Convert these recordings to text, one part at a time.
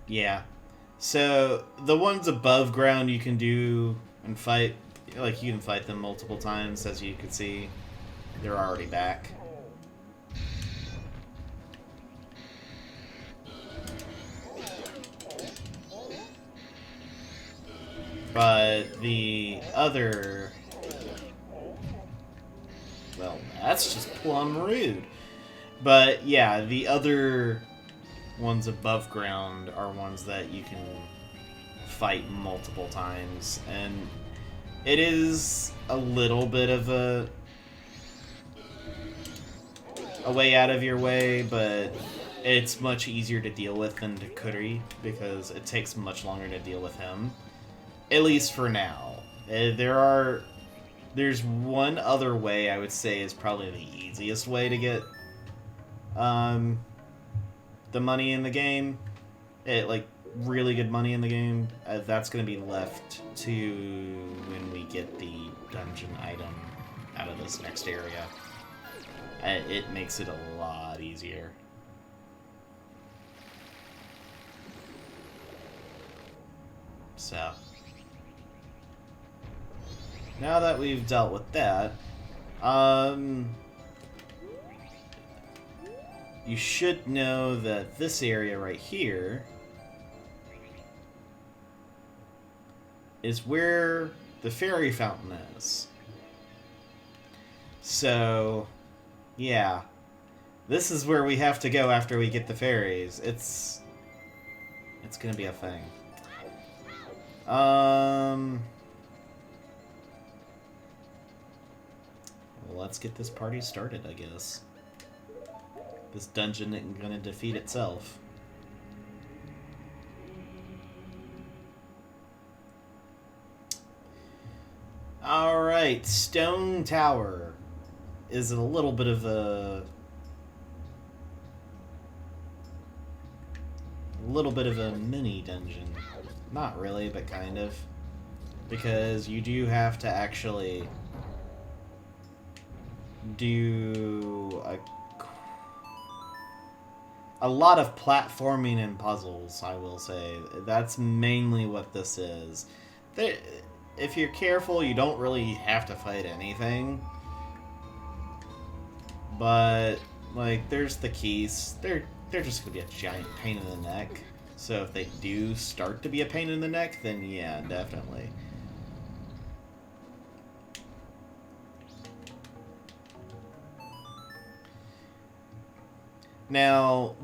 Yeah. So the ones above ground you can do and fight, like you can fight them multiple times, as you can see. They're already back. But the other... Well, that's just plumb rude. But yeah, the other ones above ground are ones that you can fight multiple times. And it is a little bit of a way out of your way, but it's much easier to deal with than Takuri because it takes much longer to deal with him. At least for now. There's one other way I would say is probably the easiest way to get the money in the game. Like really good money in the game. That's going to be left to when we get the dungeon item out of this next area. It makes it a lot easier. So, now that we've dealt with that, you should know that this area right here is where the fairy fountain is. So, yeah. This is where we have to go after we get the fairies. It's gonna be a thing. Well, let's get this party started, I guess. This dungeon isn't gonna defeat itself. Alright, Stone Tower is a little bit of a mini dungeon. Not really, but kind of. Because you do have to actually do a lot of platforming and puzzles, I will say. That's mainly what this is. If you're careful, you don't really have to fight anything. But, like, there's the keys. They're just gonna be a giant pain in the neck. So if they do start to be a pain in the neck, then yeah, definitely. Now,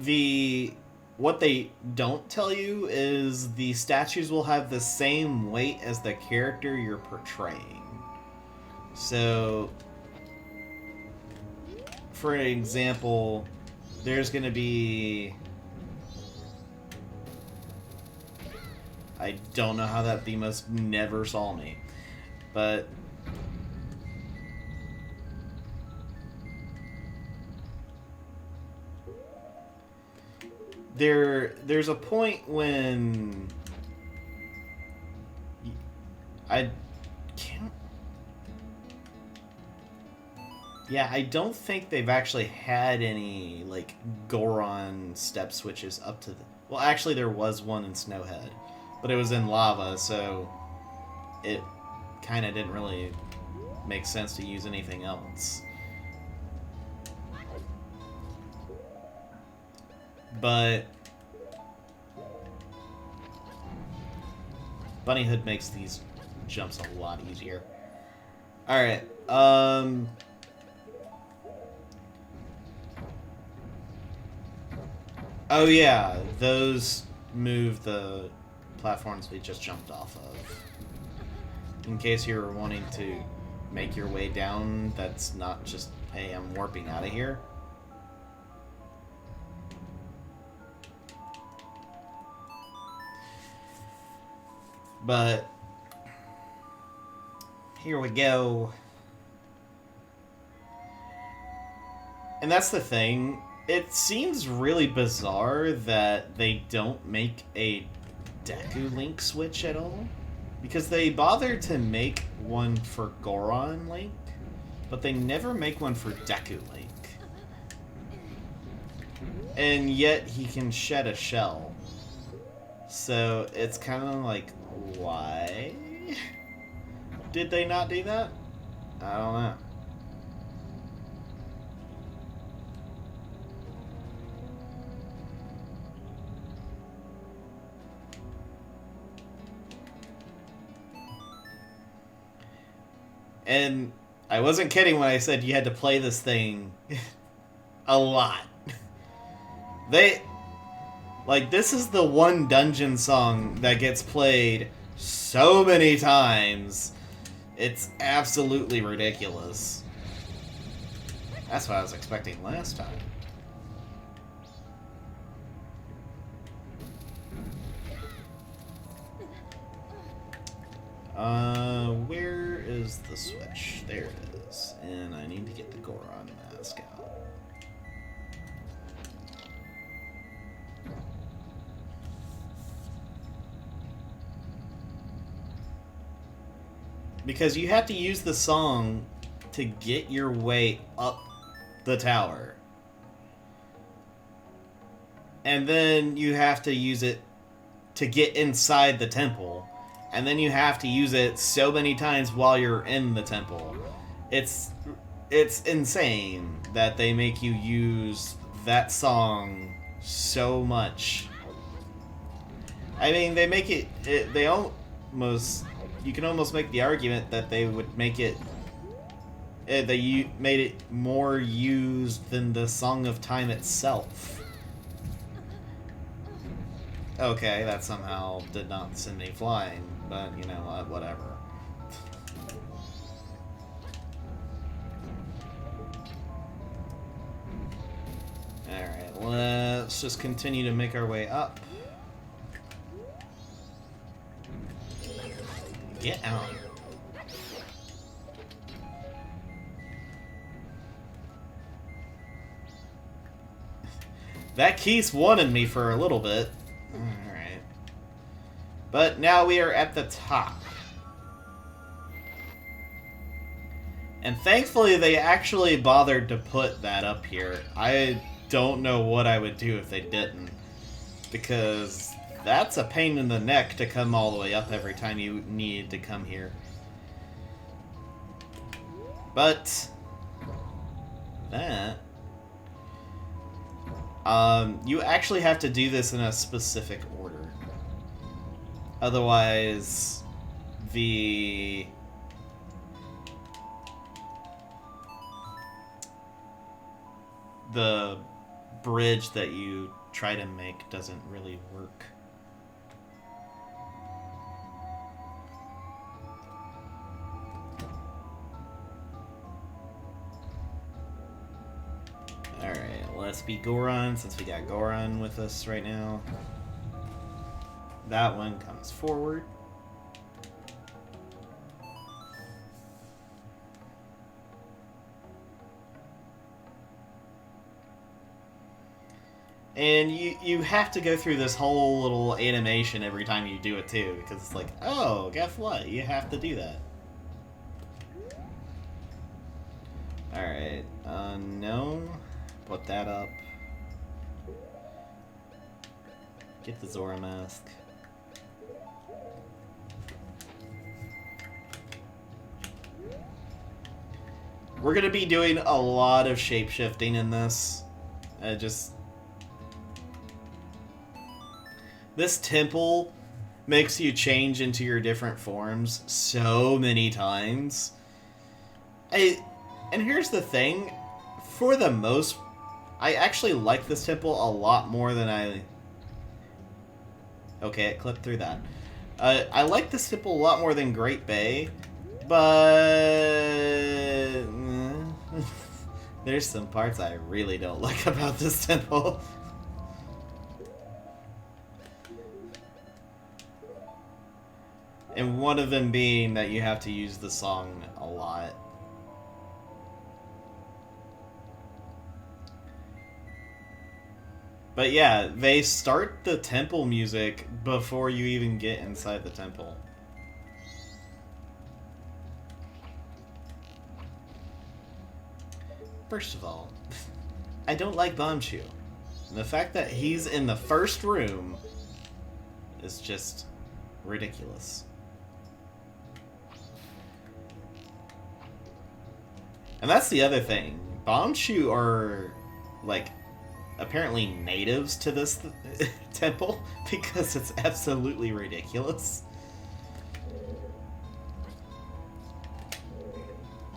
what they don't tell you is the statues will have the same weight as the character you're portraying. So, for an example, there's going to be... I don't know how that Themos never saw me, but... There's a point when I can't. Yeah, I don't think they've actually had any like Goron step switches up to the. Well, actually, there was one in Snowhead, but it was in lava, so it kind of didn't really make sense to use anything else. But Bunnyhood makes these jumps a lot easier. Alright, oh yeah, those move the platforms we just jumped off of. In case you're wanting to make your way down, that's not just, hey, I'm warping out of here. But here we go. And that's the thing. It seems really bizarre that they don't make a Deku Link switch at all. Because they bothered to make one for Goron Link, but they never make one for Deku Link. And yet he can shed a shell. So it's kind of like, why did they not do that? I don't know. And I wasn't kidding when I said you had to play this thing a lot. This is the one dungeon song that gets played so many times. It's absolutely ridiculous. That's what I was expecting last time. Where is the switch? There it is. And I need to get the Goron mask out. Because you have to use the song to get your way up the tower. And then you have to use it to get inside the temple. And then you have to use it so many times while you're in the temple. It's insane that they make you use that song so much. I mean, they make they almost... You can almost make the argument that they would make it... They made it more used than the Song of Time itself. Okay, that somehow did not send me flying, but you know what, whatever. Alright, let's just continue to make our way up. Get out. That Keith's wanted me for a little bit. Alright. But now we are at the top. And thankfully they actually bothered to put that up here. I don't know what I would do if they didn't. Because that's a pain in the neck to come all the way up every time you need to come here. But that... you actually have to do this in a specific order. Otherwise, the bridge that you try to make doesn't really work. Alright, let's be Goron, since we got Goron with us right now. That one comes forward. And you have to go through this whole little animation every time you do it too, because it's like, oh, guess what? You have to do that. Alright, no. Put that up. Get the Zora mask. We're gonna be doing a lot of shape-shifting in this. This temple makes you change into your different forms so many times. And here's the thing, for the most... I actually like this temple a lot more than I... Okay, it clipped through that. I like this temple a lot more than Great Bay, but... There's some parts I really don't like about this temple. And one of them being that you have to use the song a lot. But yeah, they start the temple music before you even get inside the temple. First of all, I don't like Bombchu. The fact that he's in the first room is just ridiculous. And that's the other thing. Bombchu are, like, apparently natives to this temple because it's absolutely ridiculous.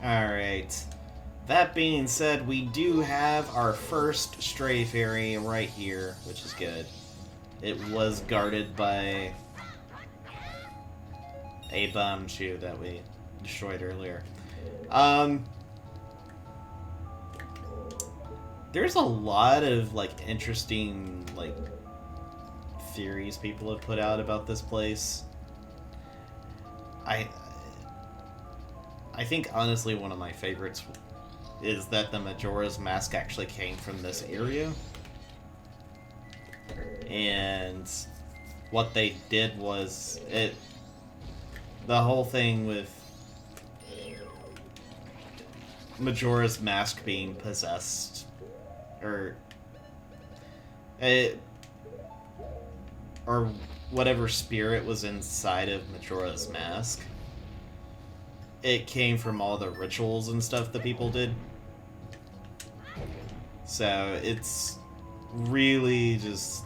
Alright. That being said, we do have our first stray fairy right here, which is good. It was guarded by a Bombchu that we destroyed earlier. There's a lot of, like, interesting, like, theories people have put out about this place. I think, honestly, one of my favorites is that the Majora's Mask actually came from this area. And what they did was, the whole thing with Majora's Mask being possessed, or whatever spirit was inside of Majora's Mask, it came from all the rituals and stuff that people did. So it's really just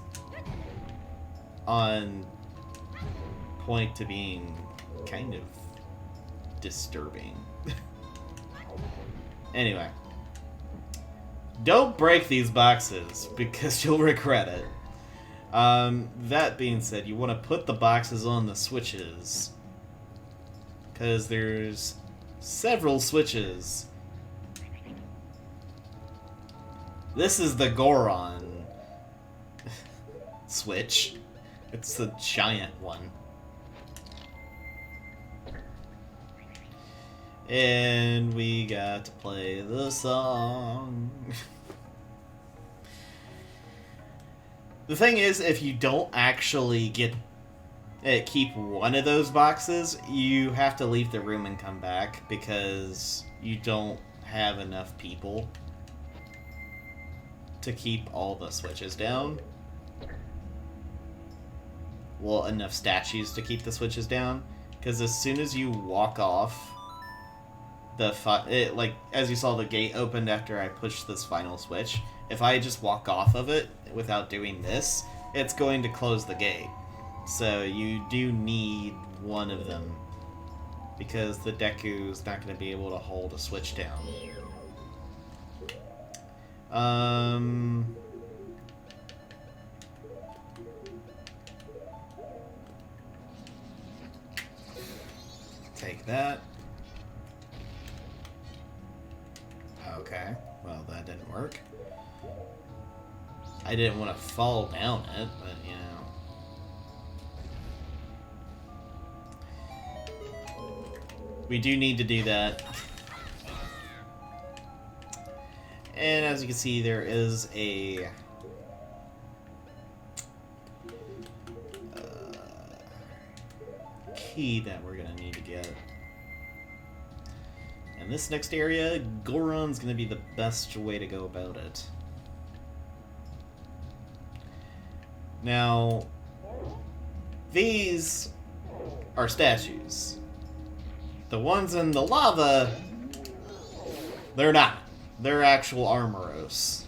on point to being kind of disturbing. Anyway. Don't break these boxes, because you'll regret it. That being said, you want to put the boxes on the switches. Because there's several switches. This is the Goron switch. It's the giant one. And we got to play the song. The thing is, if you don't actually keep one of those boxes, you have to leave the room and come back because you don't have enough people to keep all the switches down. Well, enough statues to keep the switches down. Because as soon as you walk off, like, as you saw, the gate opened after I pushed this final switch. If I just walk off of it without doing this, it's going to close the gate. So you do need one of them, because the Deku's not going to be able to hold a switch down. Take that. Okay, well, that didn't work. I didn't want to fall down it, but, you know. We do need to do that. And as you can see, there is a key that we're going to need to get. And this next area, Goron's going to be the best way to go about it. Now, these are statues. The ones in the lava, they're not. They're actual Armoros.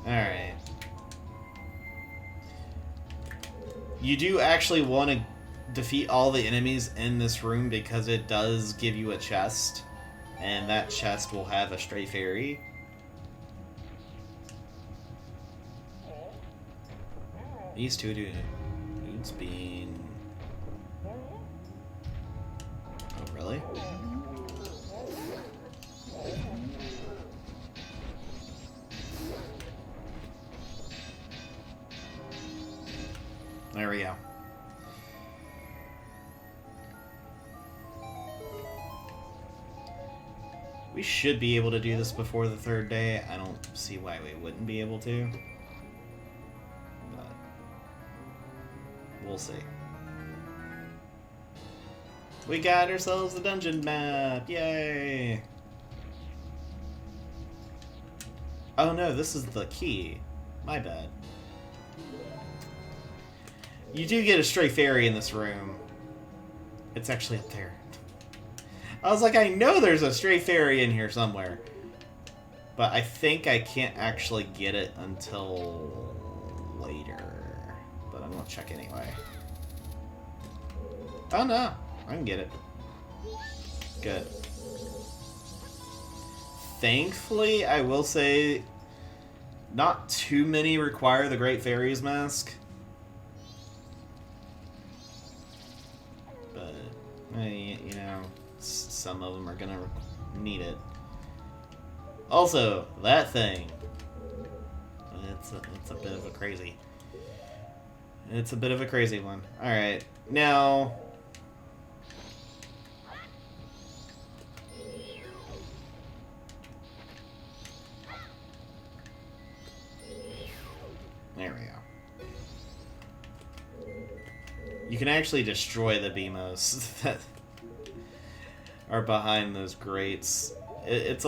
Alright. You do actually want to defeat all the enemies in this room because it does give you a chest. And that chest will have a stray fairy. These two dudes being... Oh, really? There we go. We should be able to do this before the third day. I don't see why we wouldn't be able to. But we'll see. We got ourselves a dungeon map! Yay! Oh no, this is the key. My bad. You do get a stray fairy in this room. It's actually up there. I was like, I know there's a stray fairy in here somewhere. But I think I can't actually get it until later. But I'm gonna check anyway. Oh no, I can get it. Good. Thankfully, I will say, not too many require the Great Fairy's Mask. But, you know, some of them are gonna need it. Also, that thing. It's a bit of a crazy. It's a bit of a crazy one. Alright, now... There we go. You can actually destroy the BMOs that are behind those grates. It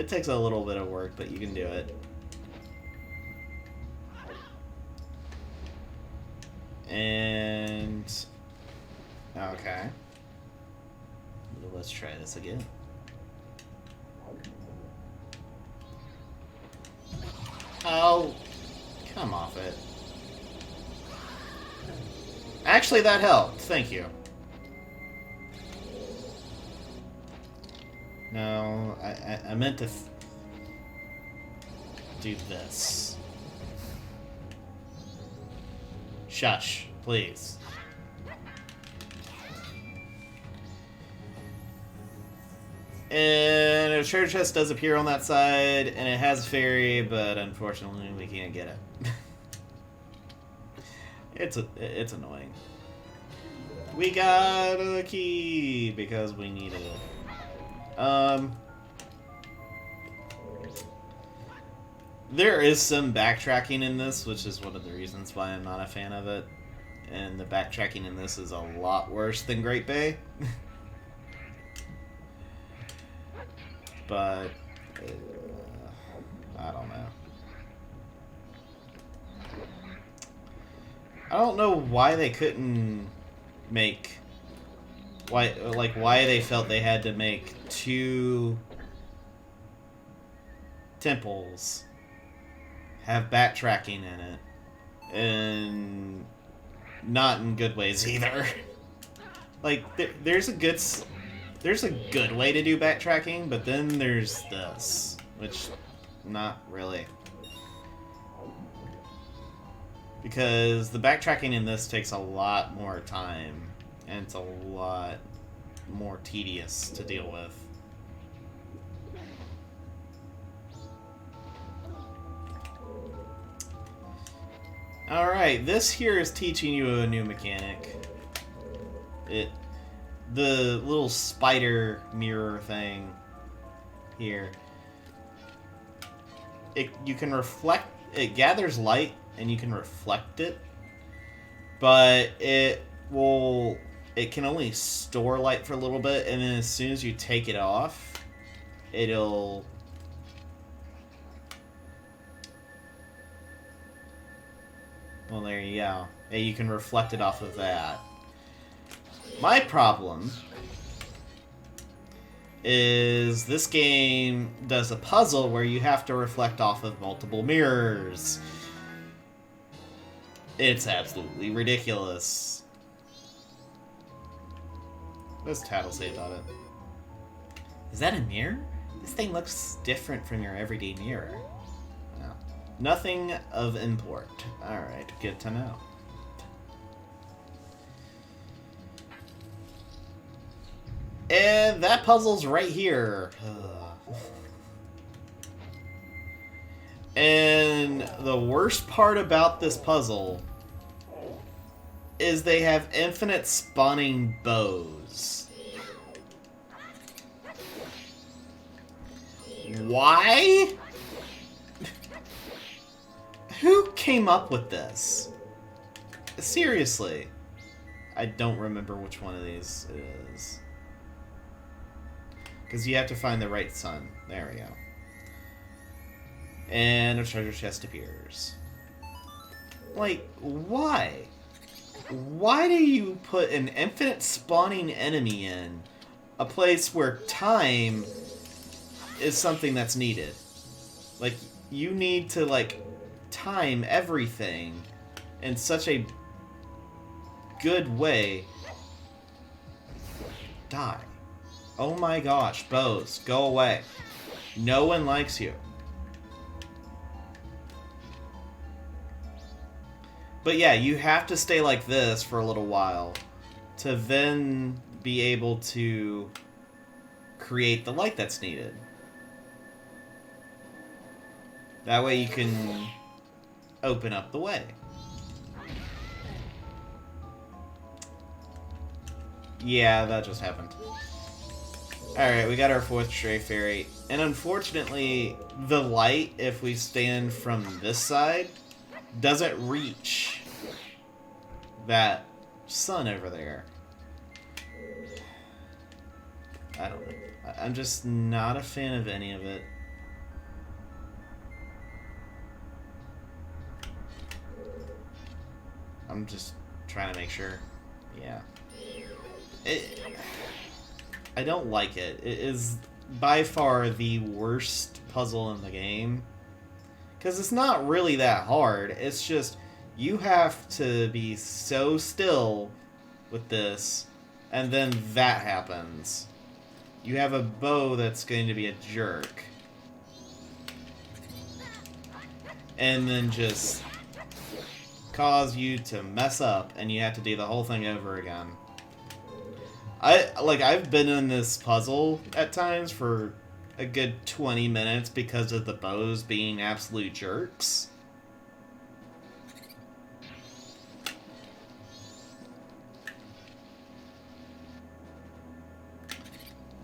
takes a little bit of work, but you can do it. And okay, let's try this again. Oh, come off it. Actually, that helped. Thank you. No, I meant to do this. Shush, please. And a treasure chest does appear on that side, and it has a fairy, but unfortunately we can't get it. It's annoying. We got a key because we needed it. There is some backtracking in this, which is one of the reasons why I'm not a fan of it. And the backtracking in this is a lot worse than Great Bay. But, I don't know. I don't know why they couldn't make... why they felt they had to make 2 temples have backtracking in it, and not in good ways either. Like, there's a good way to do backtracking, but then there's this, which not really. Because the backtracking in this takes a lot more time, and it's a lot more tedious to deal with. Alright, this here is teaching you a new mechanic. The little spider mirror thing here. You can reflect, it gathers light and you can reflect it, but it can only store light for a little bit, and then as soon as you take it off, it'll... Well, there you go. Yeah, you can reflect it off of that. My problem is this game does a puzzle where you have to reflect off of multiple mirrors. It's absolutely ridiculous. What does Tattle say about it? Is that a mirror? This thing looks different from your everyday mirror. No. Nothing of import. Alright, good to know. And that puzzle's right here. And the worst part about this puzzle is they have infinite spawning bows. Why? Who came up with this? Seriously. I don't remember which one of these it is. Because you have to find the right sun. There we go. And a treasure chest appears. Like, why? Why do you put an infinite spawning enemy in a place where time is something that's needed? Like, you need to, like, time everything in such a good way. Die. Oh my gosh, bows, go away. No one likes you. But yeah, you have to stay like this for a little while to then be able to create the light that's needed. That way you can open up the way. Yeah, that just happened. Alright, we got our 4th Stray Fairy. And unfortunately, the light, if we stand from this side, doesn't reach that sun over there. I don't know. I'm just not a fan of any of it. I'm just trying to make sure. Yeah. I don't like it. It is by far the worst puzzle in the game. Because it's not really that hard. It's just, you have to be so still with this, and then that happens. You have a bow that's going to be a jerk. And then just cause you to mess up, and you have to do the whole thing over again. I've been in this puzzle at times for a good 20 minutes because of the bows being absolute jerks.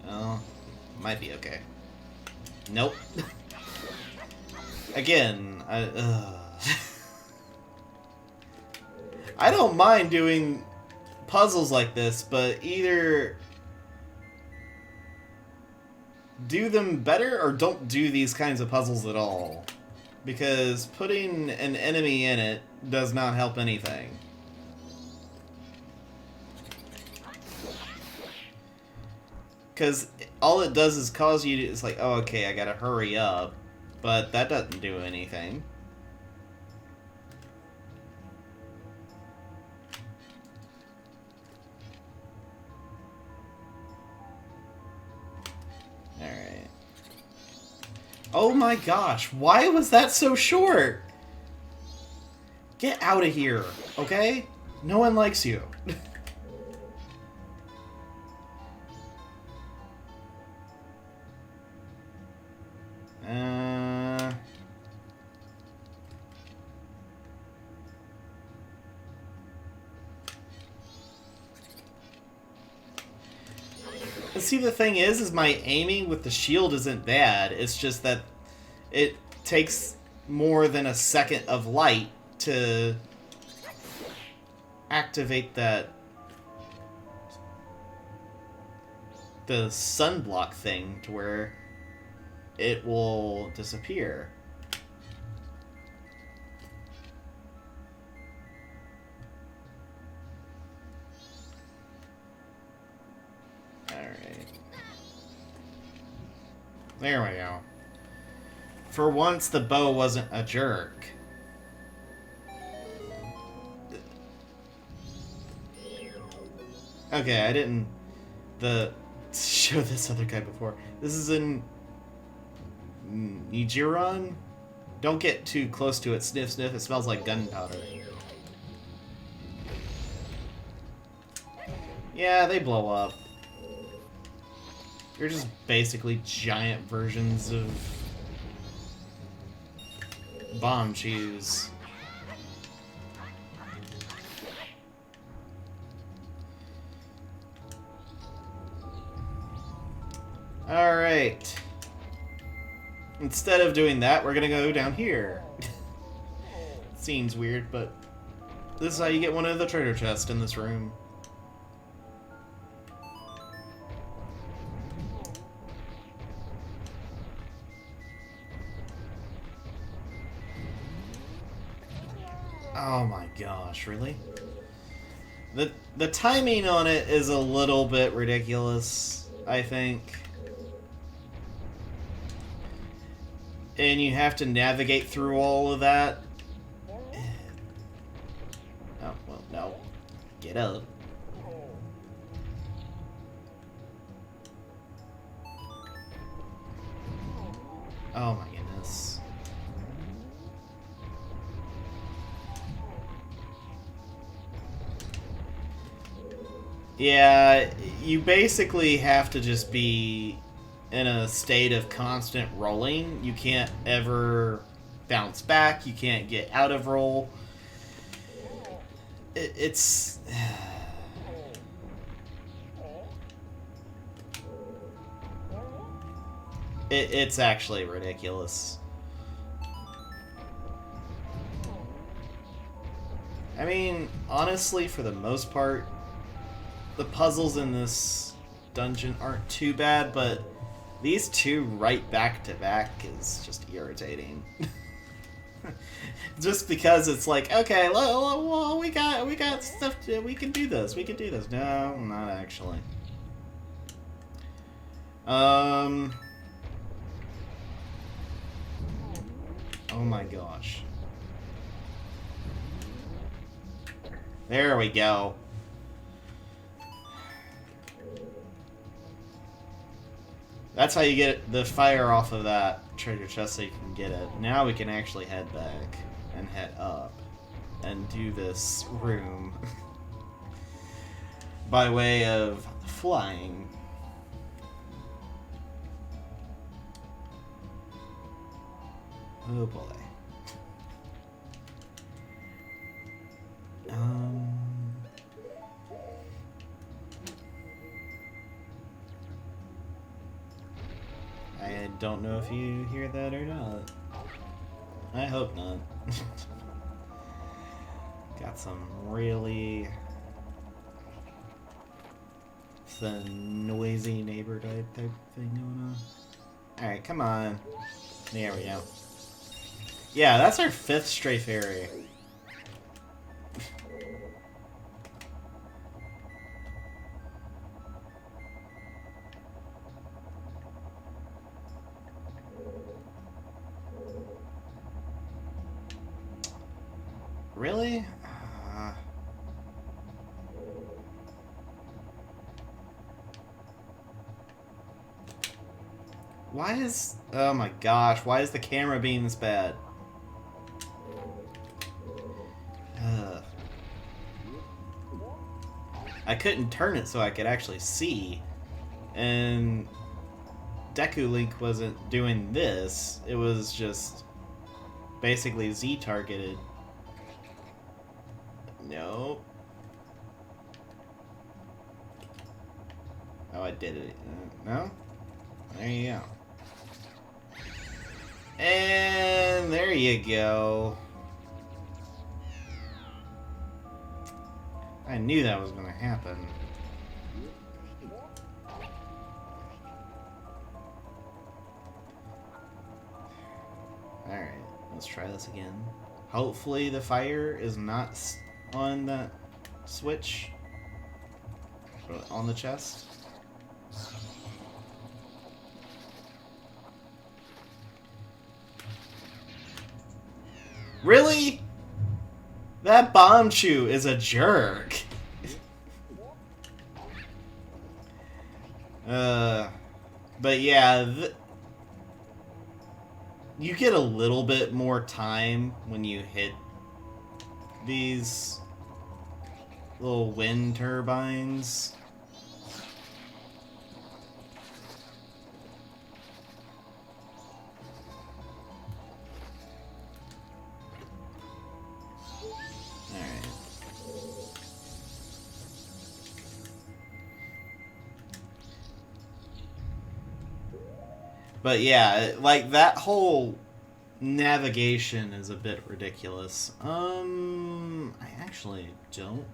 Oh, might be okay. Nope. Again, I don't mind doing puzzles like this, but either do them better or don't do these kinds of puzzles at all. Because putting an enemy in it does not help anything. Because all it does is cause you to, it's like, oh, okay, I gotta hurry up. But that doesn't do anything. Alright. Oh my gosh, why was that so short? Get out of here, okay? No one likes you. See, the thing is my aiming with the shield isn't bad. It's just that it takes more than a second of light to activate the sunblock thing to where it will disappear. There we go. For once, the bow wasn't a jerk. Okay, I didn't show this other guy before. This is in Majora. Don't get too close to it. Sniff, sniff. It smells like gunpowder. Yeah, they blow up. They're just basically giant versions of bomb shoes. Alright. Instead of doing that, we're gonna go down here. Seems weird, but this is how you get one of the treasure chests in this room. Oh my gosh, really? The timing on it is a little bit ridiculous, I think. And you have to navigate through all of that. Oh, well, no. Get up. Oh my goodness. Yeah, you basically have to just be in a state of constant rolling. You can't ever bounce back. You can't get out of roll. It's... It's actually ridiculous. I mean, honestly, for the most part, the puzzles in this dungeon aren't too bad, but these two right back to back is just irritating. Just because it's like, okay, well, we got stuff we can do this. We can do this. No, not actually. Oh my gosh. There we go. That's how you get the fire off of that treasure chest so you can get it. Now we can actually head back and head up and do this room by way of flying. Oh boy. I don't know if you hear that or not. I hope not. Got some really noisy neighbor type thing going on. Alright, come on. There we go. Yeah, that's our 5th strafe area. Really? Why is... Oh my gosh, why is the camera being this bad? I couldn't turn it so I could actually see. And Deku Link wasn't doing this. It was just basically Z-targeted. Nope. Oh, I did it. No? There you go. And there you go. I knew that was going to happen. Alright, let's try this again. Hopefully the fire is not on that switch. On the chest. Really? That Bombchu is a jerk. But yeah, you get a little bit more time when you hit these little wind turbines. But yeah, like that whole navigation is a bit ridiculous. I actually don't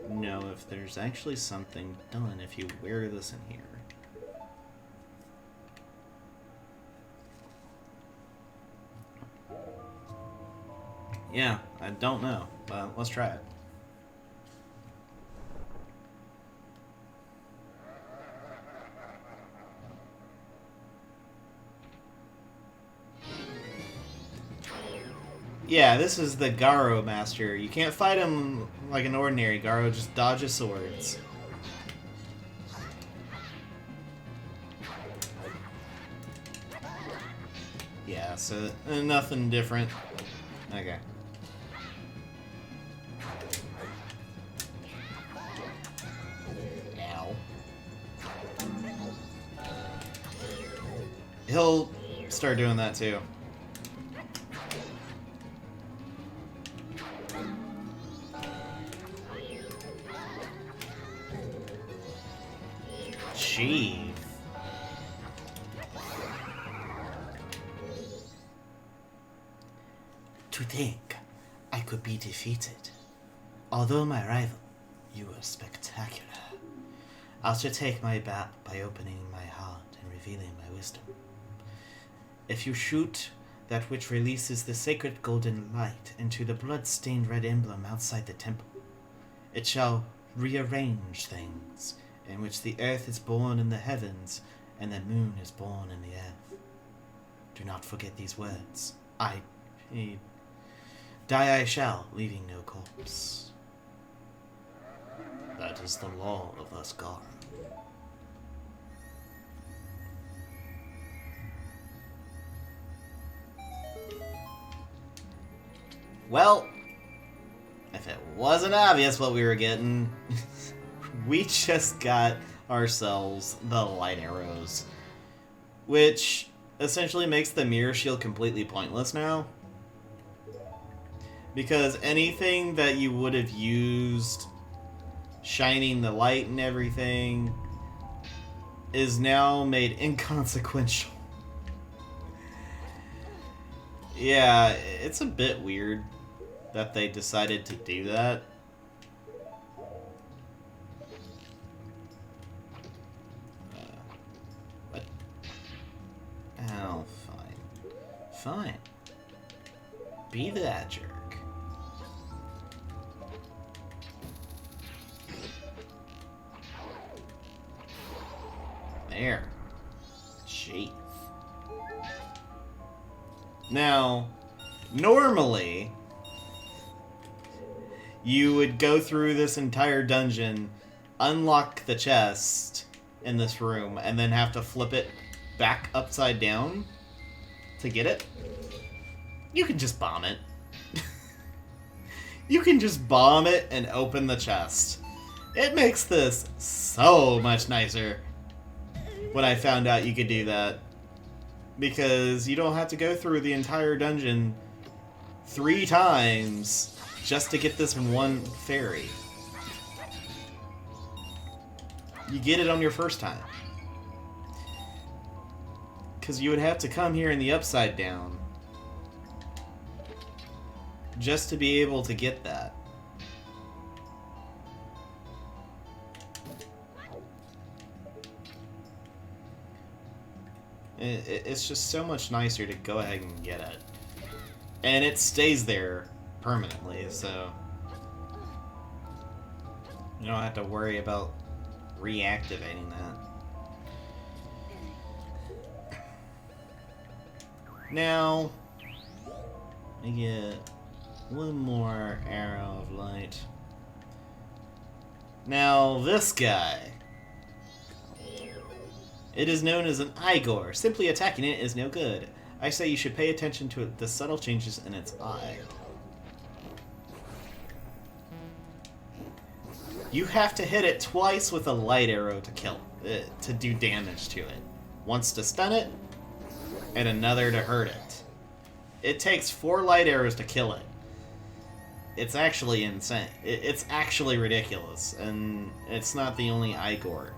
know if there's actually something done if you wear this in here. Yeah, I don't know. Well, let's try it. Yeah, this is the Garo Master. You can't fight him like an ordinary Garo, just dodges swords. Yeah, so nothing different. Okay. Ow. He'll start doing that too. Gee. To think I could be defeated. Although my rival, you were spectacular. I shall take my bat by opening my heart and revealing my wisdom. If you shoot that which releases the sacred golden light into the blood-stained red emblem outside the temple, it shall rearrange things, in which the earth is born in the heavens and the moon is born in the earth. Do not forget these words. Die I shall, leaving no corpse. That is the law of Asgard. Well, if it wasn't obvious what we were getting, we just got ourselves the light arrows, which essentially makes the mirror shield completely pointless now. Because anything that you would have used shining the light and everything is now made inconsequential. Yeah, it's a bit weird that they decided to do that. What? Oh, fine. Fine. Be that jerk. There. Jeez. Now, normally, you would go through this entire dungeon, unlock the chest in this room, and then have to flip it back upside down to get it. You can just bomb it. You can just bomb it and open the chest. It makes this so much nicer when I found out you could do that. Because you don't have to go through the entire dungeon 3 times just to get this one fairy. You get it on your first time. Because you would have to come here in the upside down just to be able to get that. It's just so much nicer to go ahead and get it. And it stays there permanently, so you don't have to worry about reactivating that. Now, I get one more arrow of light. Now, this guy. It is known as an Igor. Simply attacking it is no good. I say you should pay attention to the subtle changes in its eye. You have to hit it twice with a light arrow to kill it, to do damage to it. Once to stun it, and another to hurt it. It takes 4 light arrows to kill it. It's actually insane. It's actually ridiculous, and it's not the only Igor.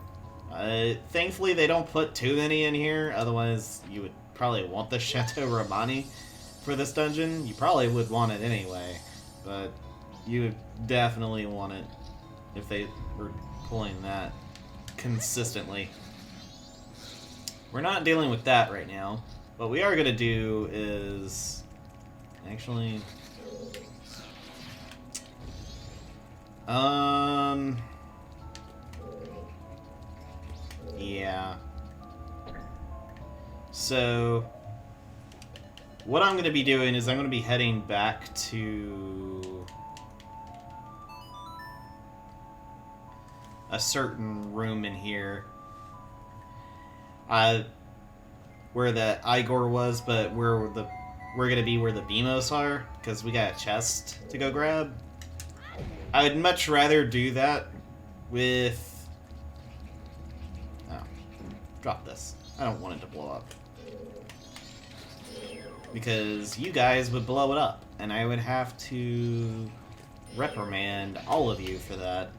Thankfully, they don't put too many in here, otherwise you would probably want the Chateau Romani for this dungeon. You probably would want it anyway, but you would definitely want it if they were pulling that consistently. We're not dealing with that right now. What we are going to do is... Actually... Yeah. So, what I'm going to be doing is I'm going to be heading back to a certain room in here. Where the Igor was, but we're gonna be where the Beamos are, because we got a chest to go grab. I would much rather do that with... Oh. Drop this. I don't want it to blow up. Because you guys would blow it up, and I would have to reprimand all of you for that.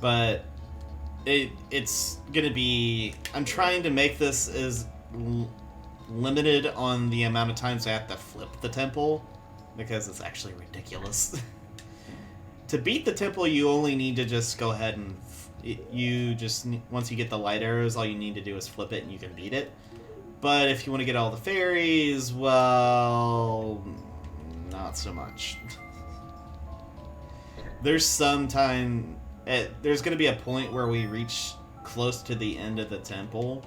But it's gonna be... I'm trying to make this as limited on the amount of times I have to flip the temple, because it's actually ridiculous. To beat the temple, you only need to just go ahead and... once you get the light arrows, all you need to do is flip it and you can beat it. But if you want to get all the fairies, well... not so much. There's some time... there's going to be a point where we reach close to the end of the temple,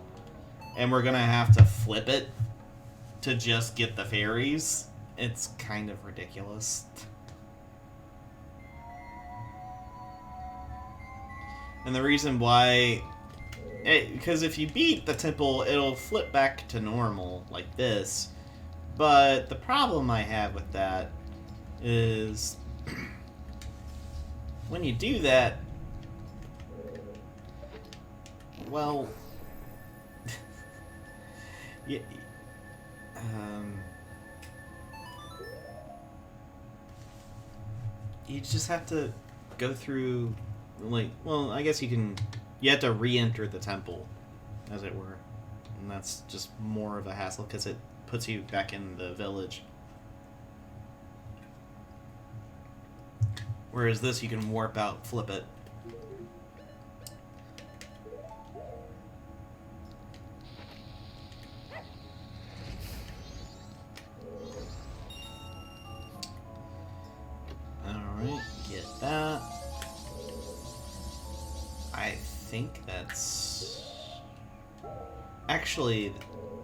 and we're going to have to flip it to just get the fairies. It's kind of ridiculous. And the reason why... because if you beat the temple, it'll flip back to normal, like this. But the problem I have with that is... when you do that... well... yeah, you just have to go through... like, well, I guess you can... you have to re-enter the temple, as it were. And that's just more of a hassle, because it puts you back in the village. Whereas this, you can warp out, flip it. Alright, get that. I think that's... actually,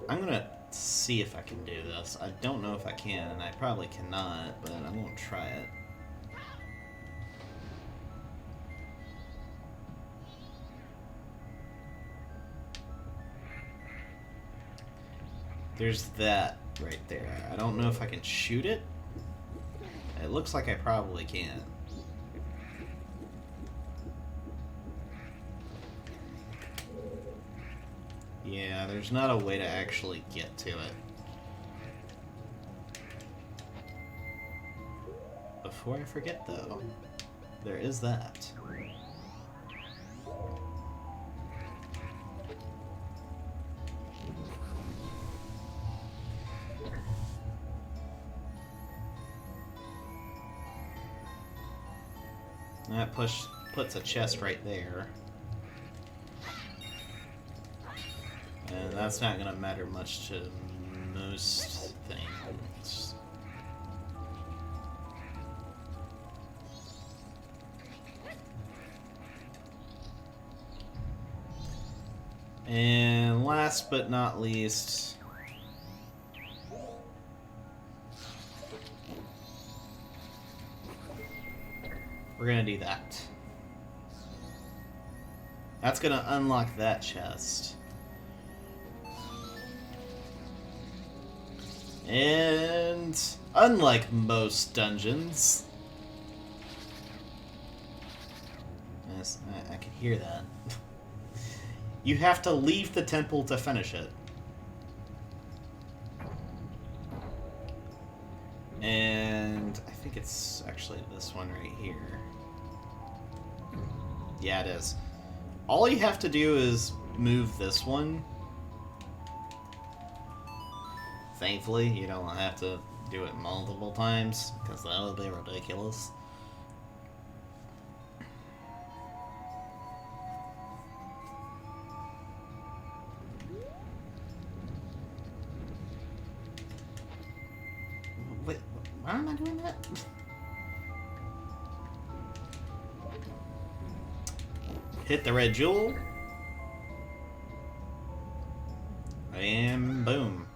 I'm gonna see if I can do this. I don't know if I can, and I probably cannot, but I'm gonna try it. There's that right there. I don't know if I can shoot it. It looks like I probably can. Yeah, there's not a way to actually get to it. Before I forget, though, there is that. That puts a chest right there. And that's not going to matter much to most things. And last but not least... we're going to do that. That's going to unlock that chest. And unlike most dungeons... yes, I can hear that. You have to leave the temple to finish it. And I think it's actually this one right here. Yeah, it is. All you have to do is move this one. Thankfully, you don't have to do it multiple times, because that would be ridiculous. Why am I doing that? Hit the red jewel. And boom.